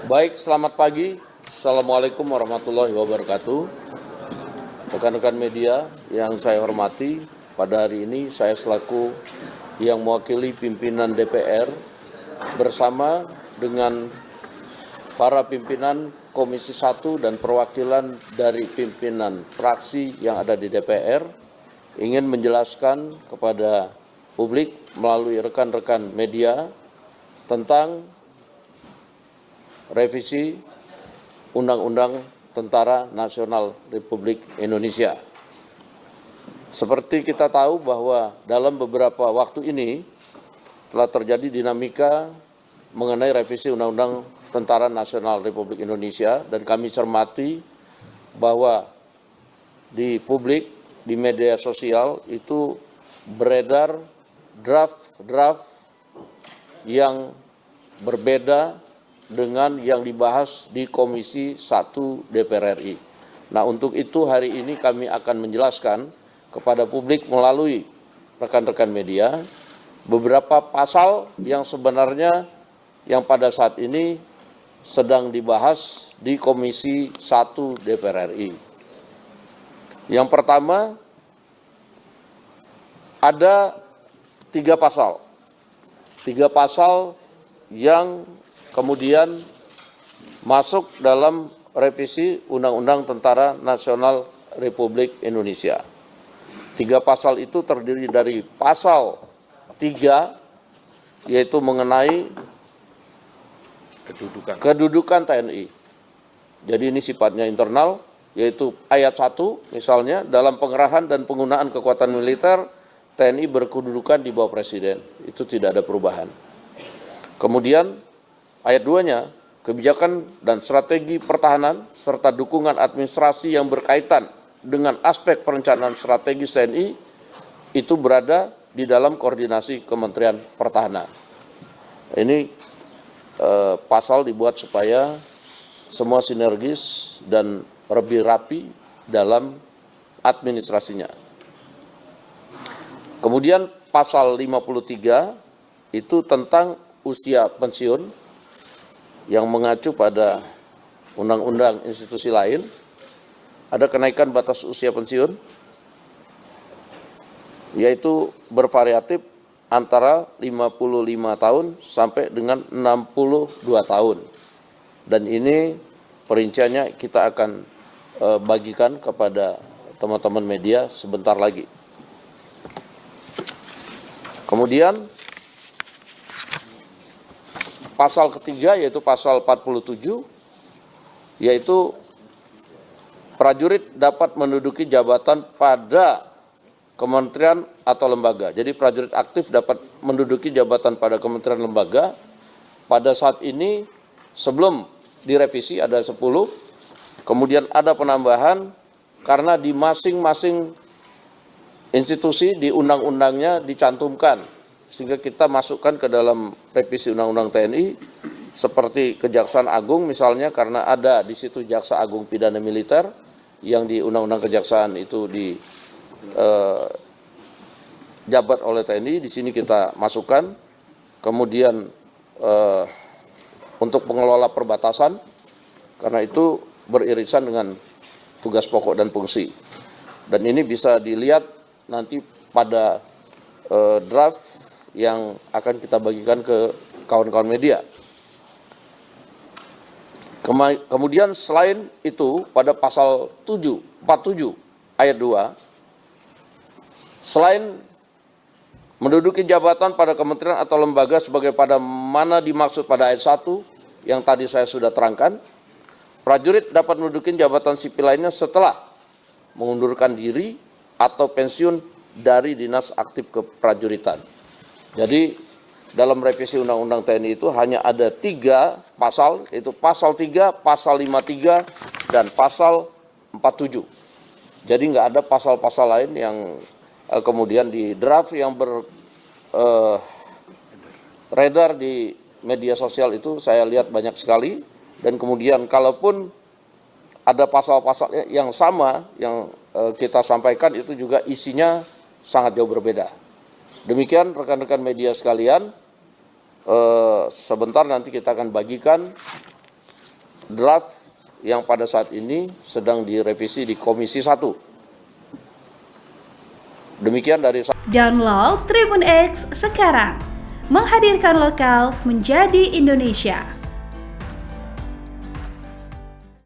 Baik, selamat pagi. Assalamualaikum warahmatullahi wabarakatuh. Rekan-rekan media yang saya hormati, pada hari ini saya selaku yang mewakili pimpinan DPR bersama dengan para pimpinan Komisi 1 dan perwakilan dari pimpinan fraksi yang ada di DPR ingin menjelaskan kepada publik melalui rekan-rekan media tentang revisi Undang-Undang Tentara Nasional Republik Indonesia. Seperti kita tahu bahwa dalam beberapa waktu ini telah terjadi dinamika mengenai revisi Undang-Undang Tentara Nasional Republik Indonesia, dan kami cermati bahwa di publik, di media sosial itu beredar draft-draft yang berbeda dengan yang dibahas di Komisi 1 DPR RI. Nah, untuk itu hari ini kami akan menjelaskan kepada publik melalui rekan-rekan media beberapa pasal yang sebenarnya yang pada saat ini sedang dibahas di Komisi 1 DPR RI. Yang pertama, ada 3 pasal. 3 pasal yang kemudian masuk dalam revisi Undang-Undang Tentara Nasional Republik Indonesia. 3 pasal itu terdiri dari pasal 3, yaitu mengenai kedudukan TNI. Jadi ini sifatnya internal, yaitu ayat 1 misalnya, dalam pengerahan dan penggunaan kekuatan militer, TNI berkedudukan di bawah Presiden. Itu tidak ada perubahan. Kemudian ayat 2-nya, kebijakan dan strategi pertahanan serta dukungan administrasi yang berkaitan dengan aspek perencanaan strategis TNI itu berada di dalam koordinasi Kementerian Pertahanan. Ini pasal dibuat supaya semua sinergis dan lebih rapi dalam administrasinya. Kemudian pasal 53 itu tentang usia pensiun yang mengacu pada undang-undang institusi lain. Ada kenaikan batas usia pensiun, yaitu bervariatif antara 55 tahun sampai dengan 62 tahun. Dan ini perinciannya kita akan bagikan kepada teman-teman media sebentar lagi. Kemudian pasal ketiga yaitu pasal 47, yaitu prajurit dapat menduduki jabatan pada kementerian atau lembaga. Jadi prajurit aktif dapat menduduki jabatan pada kementerian lembaga. Pada saat ini sebelum direvisi ada 10, kemudian ada penambahan karena di masing-masing institusi di undang-undangnya dicantumkan, sehingga kita masukkan ke dalam revisi Undang-Undang TNI seperti Kejaksaan Agung misalnya, karena ada di situ Jaksa Agung Pidana Militer yang di Undang-Undang Kejaksaan itu jabat oleh TNI, di sini kita masukkan. Kemudian untuk pengelola perbatasan, karena itu beririsan dengan tugas pokok dan fungsi. Dan ini bisa dilihat nanti pada draft yang akan kita bagikan ke kawan-kawan media. Kemudian selain itu pada pasal 47 ayat 2, selain menduduki jabatan pada kementerian atau lembaga sebagai pada mana dimaksud pada ayat 1 yang tadi saya sudah terangkan, prajurit dapat menduduki jabatan sipil lainnya setelah mengundurkan diri atau pensiun dari dinas aktif keprajuritan. Jadi dalam revisi Undang-Undang TNI itu hanya ada 3 pasal, yaitu pasal 3, pasal 53, dan pasal 47. Jadi nggak ada pasal-pasal lain yang kemudian di draft yang beredar di media sosial itu saya lihat banyak sekali. Dan kemudian kalaupun ada pasal-pasal yang sama yang kita sampaikan itu juga isinya sangat jauh berbeda. Demikian rekan-rekan media sekalian, sebentar nanti kita akan bagikan draft yang pada saat ini sedang direvisi di Komisi 1. Demikian dari saya. Download Tribun X sekarang, menghadirkan lokal menjadi Indonesia.